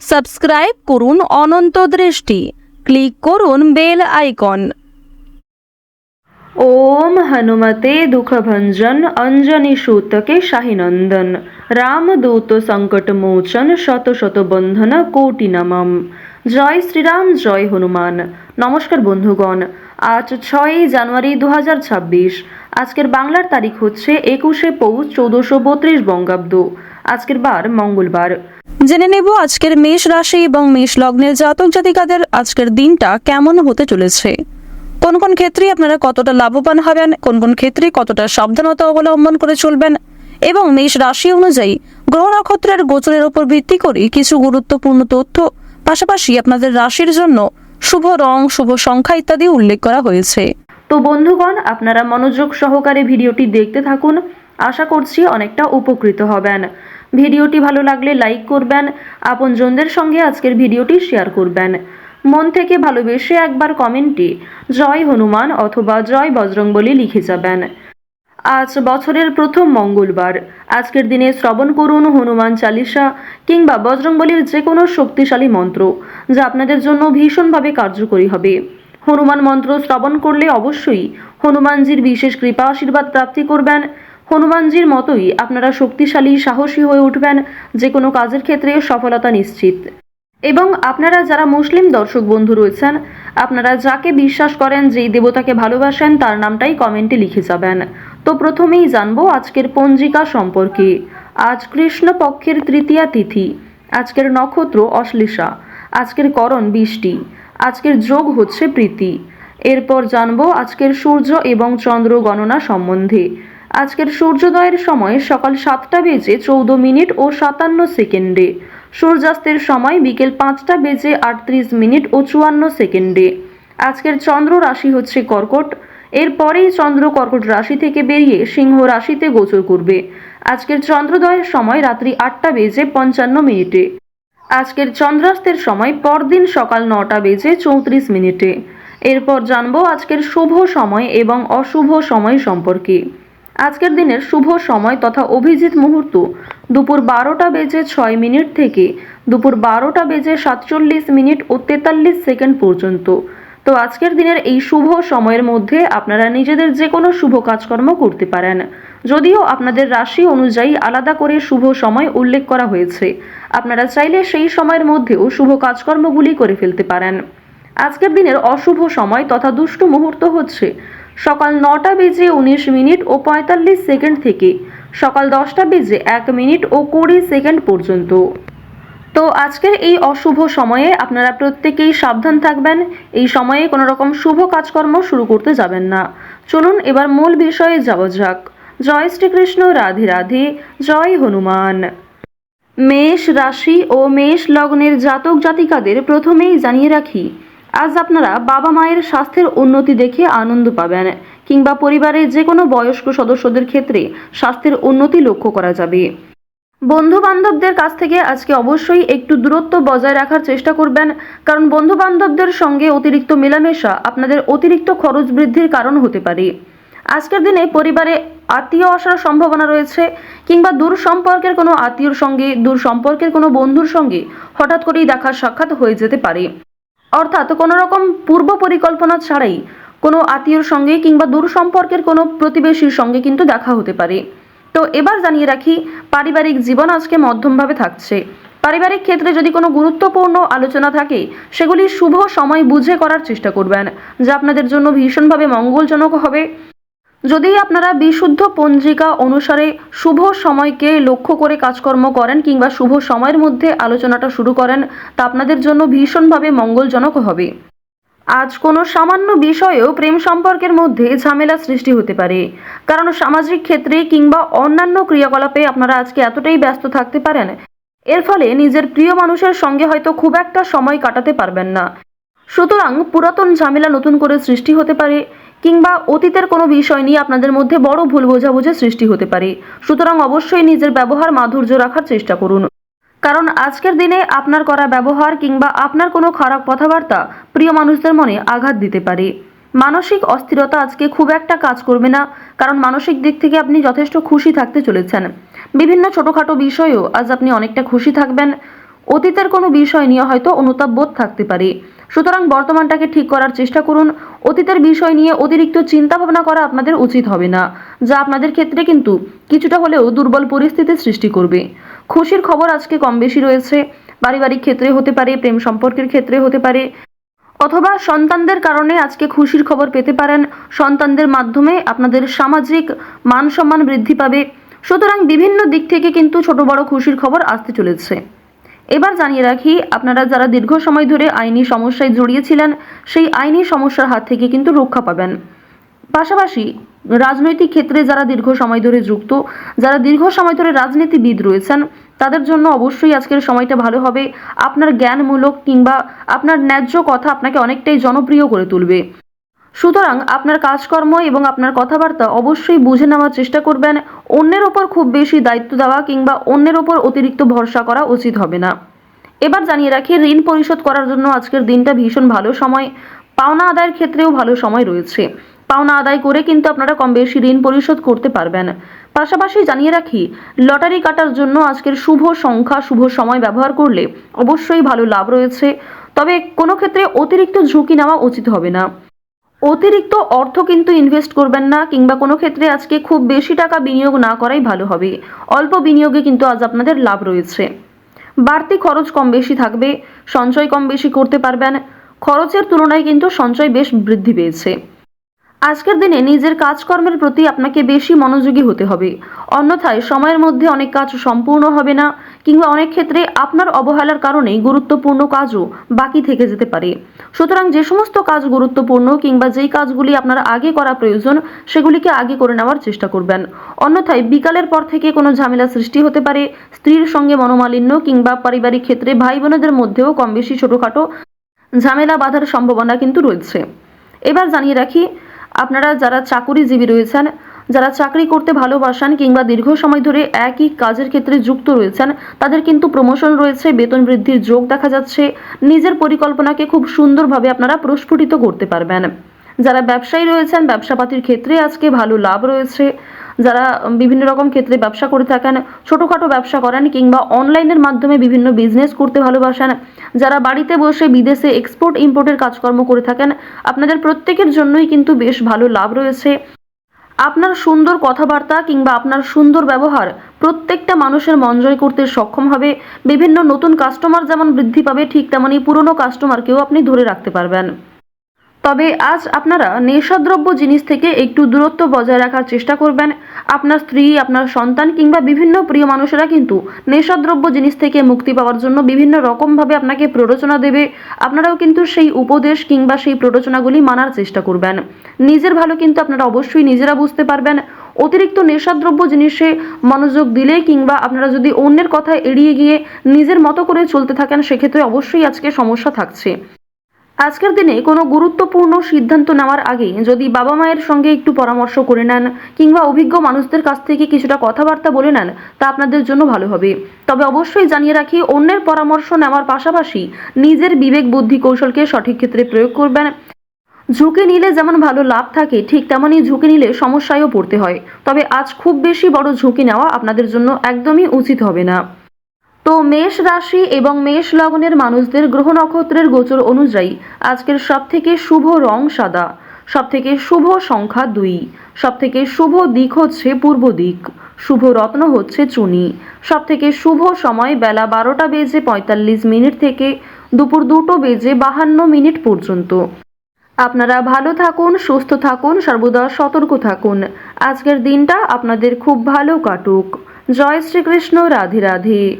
Subscribe করুন অনন্ত দৃষ্টি, click করুন বেল আইকন। ओम हनुमते दुखभंजन अंजनी सूतके शाहीनंदन रामदूत संकट मोचन शत शत बंधन कोटि नमम। জয় শ্রীরাম, জয় হনুমান। নমস্কার বন্ধুগণ, আজ 6 জানুয়ারি 2026। আজকের বাংলার তারিখ হচ্ছে 21শে পৌষ 1432 বঙ্গাব্দ। আজকের বার মঙ্গলবার। জেনে নেব আজকের মেষ রাশি এবং মেষ লগ্নের জাতক জাতিকাদের আজকের দিনটা কেমন হতে চলেছে, কোন কোন ক্ষেত্রে আপনারা কতটা লাভবান হবেন, কোন কোন ক্ষেত্রে কতটা সাবধানতা অবলম্বন করে চলবেন এবং মেষ রাশি অনুযায়ী গ্রহ নক্ষত্রের গোচরের উপর ভিত্তি করে কিছু গুরুত্বপূর্ণ তথ্য, পাশাপাশি আপনাদের রাশির জন্য শুভ রং, শুভ সংখ্যা ইত্যাদি উল্লেখ করা হয়েছে। তো বন্ধুগণ, আপনারা মনোযোগ সহকারে ভিডিওটি দেখতে থাকুন। আশা করছি অনেকটা উপকৃত হবেন। ভিডিওটি ভালো লাগলে লাইক করবেন, আপনজনদের সঙ্গে আজকের ভিডিওটি শেয়ার করবেন। মন থেকে ভালোবেসে একবার কমেন্টে জয় হনুমান অথবা জয় বজরংবলী লিখে যাবেন। আজ বছরের প্রথম মঙ্গলবার। আজকের দিনে শ্রবণ করুন হনুমান চালিসা কিংবা বজরংবলীর যে কোনো শক্তিশালী মন্ত্র, যা আপনাদের জন্য ভীষণভাবে কার্যকরী হবে। হনুমান মন্ত্র শ্রবণ করলে অবশ্যই হনুমানজির বিশেষ কৃপা আশীর্বাদ প্রাপ্তি করবেন। হনুমানজির মতোই আপনারা শক্তিশালী, সাহসী হয়ে উঠবেন। যে কোনো কাজের ক্ষেত্রে সফলতা নিশ্চিত। এবং আপনারা যারা মুসলিম দর্শক বন্ধু রয়েছেন, আপনারা যাকে বিশ্বাস করেন, যেই দেবতাকে ভালোবাসেন, তার নামটাই কমেন্টে লিখে যাবেন। তো প্রথমেই জানবো আজকের পঞ্জিকা সম্পর্কে। আজ কৃষ্ণপক্ষের তৃতীয়া তিথি। আজকের নক্ষত্র অশ্লেষা। আজকের করণ বৃষ্টি। আজকের যোগ হচ্ছে প্রীতি। এরপর জানবো আজকের সূর্য এবং চন্দ্র গণনা সম্বন্ধে। আজকের সূর্যোদয়ের সময় সকাল 7:14 ও 57 সেকেন্ডে। সূর্যাস্তের সময় বিকেল 5:38 ও 54 সেকেন্ডে। আজকের চন্দ্র রাশি হচ্ছে কর্কট। এরপরেই চন্দ্র কর্কট রাশি থেকে বেরিয়ে সিংহ রাশিতে গোচর করবে। আজকের চন্দ্রোদয়ের সময় রাত্রি 8:55। আজকের চন্দ্রাস্তের সময় পরদিন সকাল 9:34। এরপর জানবো আজকের শুভ সময় এবং অশুভ সময় সম্পর্কে। আজকের দিনের শুভ সময় তথা অভিজিৎ মুহূর্ত দুপুর 12:06 থেকে দুপুর 12:47 ও 43 সেকেন্ড পর্যন্ত। তো আজকের দিনের এই শুভ সময়ের মধ্যে আপনারা নিজেদের যে কোনো শুভ কাজকর্ম করতে পারেন। যদিও আপনাদের রাশি অনুযায়ী আলাদা করে শুভ সময় উল্লেখ করা হয়েছে, আপনারা চাইলে সেই সময়ের মধ্যেও শুভ কাজকর্মগুলি করে ফেলতে পারেন। আজকের দিনের অশুভ সময় তথা দুষ্ট মুহূর্ত হচ্ছে সকাল 9:19 ও 45 সেকেন্ড থেকে সকাল 10:01 ও 20 সেকেন্ড পর্যন্ত। তো আজকের এই অশুভ সময়ে আপনারা প্রত্যেকেই সাবধান থাকবেন। এই সময়ে কোনো রকম শুভ কাজকর্ম শুরু করতে যাবেন না। চলুন এবার মূল বিষয়ে যাওয়া যাক। জয় শ্রীকৃষ্ণ, রাধে রাধে, জয় হনুমান। মেষ রাশি ও মেষ লগ্নের জাতক জাতিকাদের প্রথমেই জানিয়ে রাখি, আজ আপনারা বাবা মায়ের স্বাস্থ্যের উন্নতি দেখে আনন্দ পাবেন, কিংবা পরিবারের যে কোনো বয়স্ক সদস্যদের ক্ষেত্রে স্বাস্থ্যের উন্নতি লক্ষ্য করা যাবে। বন্ধু বান্ধবদের কাছ থেকে আজকে অবশ্যই একটু দূরত্ব বজায় রাখার চেষ্টা করবেন, কারণ বন্ধু বান্ধবদের সঙ্গে অতিরিক্ত মেলামেশা আপনাদের অতিরিক্ত খরচ বৃদ্ধির কারণ হতে পারে। আজকের দিনে পরিবারে আত্মীয় আসার সম্ভাবনা রয়েছে, কিংবা দূর সম্পর্কের কোনো আত্মীয়র সঙ্গে, দূর সম্পর্কের কোনো বন্ধুর সঙ্গে হঠাৎ করেই দেখা সাক্ষাৎ হয়ে যেতে পারে। অর্থাৎ কোনো রকম পূর্ব পরিকল্পনা ছাড়াই কোনো আত্মীয়র সঙ্গে কিংবা দূর সম্পর্কের কোনো প্রতিবেশীর সঙ্গে কিন্তু দেখা হতে পারে। তো এবার জানিয়ে রাখি, পারিবারিক জীবন আজকে মধ্যমভাবে থাকছে। পারিবারিক ক্ষেত্রে যদি কোনো গুরুত্বপূর্ণ আলোচনা থাকে, সেগুলি শুভ সময় বুঝে করার চেষ্টা করবেন, যা আপনাদের জন্য ভীষণভাবে মঙ্গলজনক হবে। যদি আপনারা বিশুদ্ধ পঞ্জিকা অনুসারে শুভ সময়কে লক্ষ্য করে কাজকর্ম করেন কিংবা শুভ সময়ের মধ্যে আলোচনাটা শুরু করেন, তা আপনাদের জন্য ভীষণভাবে মঙ্গলজনক হবে। আজ কোনো সামান্য বিষয়েও প্রেম সম্পর্কের মধ্যে ঝামেলা সৃষ্টি হতে পারে, কারণ সামাজিক ক্ষেত্রে কিংবা অন্যান্য ক্রিয়াকলাপে আপনারা আজকে এতটাই ব্যস্ত থাকতে পারেন, এর ফলে নিজের প্রিয় মানুষের সঙ্গে হয়তো খুব একটা সময় কাটাতে পারবেন না। সুতরাং পুরাতন ঝামেলা নতুন করে সৃষ্টি হতে পারে, কিংবা অতীতের কোনো বিষয় নিয়ে আপনাদের মধ্যে বড় ভুল বোঝাবুঝি সৃষ্টি হতে পারে। সুতরাং অবশ্যই নিজের ব্যবহার মাধুর্য রাখার চেষ্টা করুন, কারণ আজকের দিনে আপনার করা ব্যবহার কিংবা আপনার কোনো খারাপ কথাবার্তা প্রিয় মানুষদের মনে আঘাত দিতে পারে। মানসিক অস্থিরতা আজকে খুব একটা কাজ করবে না, কারণ মানসিক দিক থেকে আপনি যথেষ্ট খুশি থাকতে চলেছেন। বিভিন্ন ছোটোখাটো বিষয়েও আজ আপনি অনেকটা খুশি থাকবেন। অতীতের কোনো বিষয় নিয়ে হয়তো অনুতাপ বোধ থাকতে পারে। সুতরাং বর্তমানটাকে ঠিক করার চেষ্টা করুন। অতীতের বিষয় নিয়ে অতিরিক্ত চিন্তা ভাবনা করা আপনাদের উচিত হবে না, যা আপনাদের ক্ষেত্রে কিন্তু কিছুটা হলেও দুর্বল পরিস্থিতির সৃষ্টি করবে। খুশির খবর আজকে কম বেশি রয়েছে। পারিবারিক ক্ষেত্রে হতে পারে, প্রেম সম্পর্কের ক্ষেত্রে হতে পারে, অথবা সন্তানদের কারণে আজকে খুশির খবর পেতে পারেন। সন্তানদের মাধ্যমে আপনাদের সামাজিক মান সম্মান বৃদ্ধি পাবে। সুতরাং বিভিন্ন দিক থেকে কিন্তু ছোট বড় খুশির খবর আসতে চলেছে। এবার জানিয়ে রাখি, আপনারা যারা দীর্ঘ সময় ধরে আইনি সমস্যায় জড়িয়েছিলেন, সেই আইনি সমস্যার হাত থেকে কিন্তু রক্ষা পাবেন। পাশাপাশি রাজনৈতিক ক্ষেত্রে যারা দীর্ঘ সময় ধরে যুক্ত, যারা দীর্ঘ সময় ধরে রাজনীতিবিদ রয়েছেন, তাদের জন্য অবশ্যই আজকের সময়টা ভালো হবে। আপনার জ্ঞানমূলক কিংবা আপনার ন্যায্য কথা আপনাকে অনেকটাই জনপ্রিয় করে তুলবে। সুতরাং আপনার কাজকর্ম এবং আপনার কথাবার্তা অবশ্যই বুঝে নেওয়ার চেষ্টা করবেন। অন্যের ওপর খুব বেশি দায়িত্ব দেওয়া কিংবা অন্যের ওপর অতিরিক্ত ভরসা করা উচিত হবে না। এবার জানিয়ে রাখি, ঋণ পরিশোধ করার জন্য আজকের দিনটা ভীষণ ভালো সময়। পাওনা আদায়ের ক্ষেত্রেও ভালো সময় রয়েছে। পাওনা আদায় করে কিন্তু আপনারা কম বেশি ঋণ পরিশোধ করতে পারবেন। পাশাপাশি জানিয়ে রাখি, লটারি কাটার জন্য আজকের শুভ সংখ্যা, শুভ সময় ব্যবহার করলে অবশ্যই ভালো লাভ রয়েছে। তবে কোনো ক্ষেত্রে অতিরিক্ত ঝুঁকি নেওয়া উচিত হবে না। অতিরিক্ত অর্থ কিন্তু ইনভেস্ট করবেন না, কিংবা কোনো ক্ষেত্রে আজকে খুব বেশি টাকা বিনিয়োগ না করাই ভালো হবে। অল্প বিনিয়োগে কিন্তু আজ আপনাদের লাভ রয়েছে। বাড়তি খরচ কম বেশি থাকবে, সঞ্চয় কম বেশি করতে পারবেন। খরচের তুলনায় কিন্তু সঞ্চয় বেশ বৃদ্ধি পেয়েছে। আজকের দিনে নিজের কাজকর্মের প্রতি আপনাকে বেশি মনোযোগী হতে হবে, অন্যথায় সময়ের মধ্যে অনেক কাজ সম্পূর্ণ হবে না, কিংবা অনেক ক্ষেত্রে আপনার অবহেলার কারণে গুরুত্বপূর্ণ কাজও বাকি থেকে যেতে পারে। সুতরাং যে সমস্ত কাজ গুরুত্বপূর্ণ কিংবা যেই কাজগুলি আপনার আগে করা প্রয়োজন, সেগুলিকে আগে করে নেওয়ার চেষ্টা করবেন। অন্যথায় বিকালের পর থেকে কোনো ঝামেলা সৃষ্টি হতে পারে। স্ত্রীর সঙ্গে মনোমালিন্য কিংবা পারিবারিক ক্ষেত্রে ভাই বোনেদের মধ্যেও কম বেশি ছোটোখাটো ঝামেলা বাঁধার সম্ভাবনা কিন্তু রয়েছে। এবার জানিয়ে রাখি, আপনারা যারা চাকুরিজীবী রয়েছেন, যারা চাকরি করতে ভালোবাসেন কিংবা দীর্ঘ সময় ধরে একই কাজের ক্ষেত্রে যুক্ত রয়েছেন, তাদের কিন্তু প্রমোশন রয়েছে, বেতন বৃদ্ধির যোগ দেখা যাচ্ছে। নিজের পরিকল্পনাকে খুব সুন্দরভাবে আপনারা প্রস্ফুটিত করতে পারবেন। যারা ব্যবসায়ী রয়েছেন, ব্যবসাপাতির ক্ষেত্রে আজকে ভালো লাভ রয়েছে। যারা বিভিন্ন রকম ক্ষেত্রে ব্যবসা করে থাকেন, ছোটোখাটো ব্যবসা করেন কিংবা অনলাইনের মাধ্যমে বিভিন্ন বিজনেস করতে ভালোবাসেন, যারা বাড়িতে বসে বিদেশে এক্সপোর্ট ইম্পোর্টের কাজকর্ম করে থাকেন, আপনাদের প্রত্যেকের জন্যই কিন্তু বেশ ভালো লাভ রয়েছে। আপনার সুন্দর কথাবার্তা কিংবা আপনার সুন্দর ব্যবহার প্রত্যেকটা মানুষের মন জয় করতে সক্ষম হবে। বিভিন্ন নতুন কাস্টমার যেমন বৃদ্ধি পাবে, ঠিক তেমনই পুরনো কাস্টমারকেও আপনি ধরে রাখতে পারবেন। তবে আজ আপনারা নেশাদ্রব্য জিনিস থেকে একটু দূরত্ব বজায় রাখার চেষ্টা করবেন। আপনার স্ত্রী, আপনার সন্তান কিংবা বিভিন্ন প্রিয় মানুষেরা কিন্তু নেশাদ্রব্য জিনিস থেকে মুক্তি পাওয়ার জন্য বিভিন্ন রকমভাবে আপনাকে প্ররোচনা দেবে। আপনারাও কিন্তু সেই উপদেশ কিংবা সেই প্ররোচনাগুলি মানার চেষ্টা করবেন। নিজের ভালো কিন্তু আপনারা অবশ্যই নিজেরা বুঝতে পারবেন। অতিরিক্ত নেশাদ্রব্য জিনিসে মনোযোগ দিলে কিংবা আপনারা যদি অন্যের কথা এড়িয়ে গিয়ে নিজের মতো করে চলতে থাকেন, সেক্ষেত্রে অবশ্যই আজকে সমস্যা থাকছে। আজকের দিনে কোনো গুরুত্বপূর্ণ সিদ্ধান্ত নেওয়ার আগে যদি বাবা মায়ের সঙ্গে একটু পরামর্শ করে নেন কিংবা অভিজ্ঞ মানুষদের কাছ থেকে কিছুটা কথাবার্তা বলে নেন, তা আপনাদের জন্য ভালো হবে। তবে অবশ্যই জানিয়ে রাখি, অন্যের পরামর্শ নেওয়ার পাশাপাশি নিজের বিবেক বুদ্ধি কৌশলকে সঠিক ক্ষেত্রে প্রয়োগ করবেন। ঝুঁকি নিলে যেমন ভালো লাভ থাকে, ঠিক তেমনই ঝুঁকি নিলে সমস্যায়ও পড়তে হয়। তবে আজ খুব বেশি বড় ঝুঁকি নেওয়া আপনাদের জন্য একদমই উচিত হবে না। তো মেষ রাশি এবং মেষ লগ্নের মানুষদের গ্রহ নক্ষত্রের গোচর অনুযায়ী আজকের সবথেকে শুভ রং সাদা, সবথেকে শুভ সংখ্যা 2, সবথেকে শুভ দিক হচ্ছে পূর্ব দিক, শুভ রত্ন হচ্ছে চুনি, সবথেকে শুভ সময় বেলা 12:45 থেকে দুপুর 2:52 পর্যন্ত। আপনারা ভালো থাকুন, সুস্থ থাকুন, সর্বদা সতর্ক থাকুন। আজকের দিনটা আপনাদের খুব ভালো কাটুক। জয় শ্রীকৃষ্ণ। রাধে রাধে।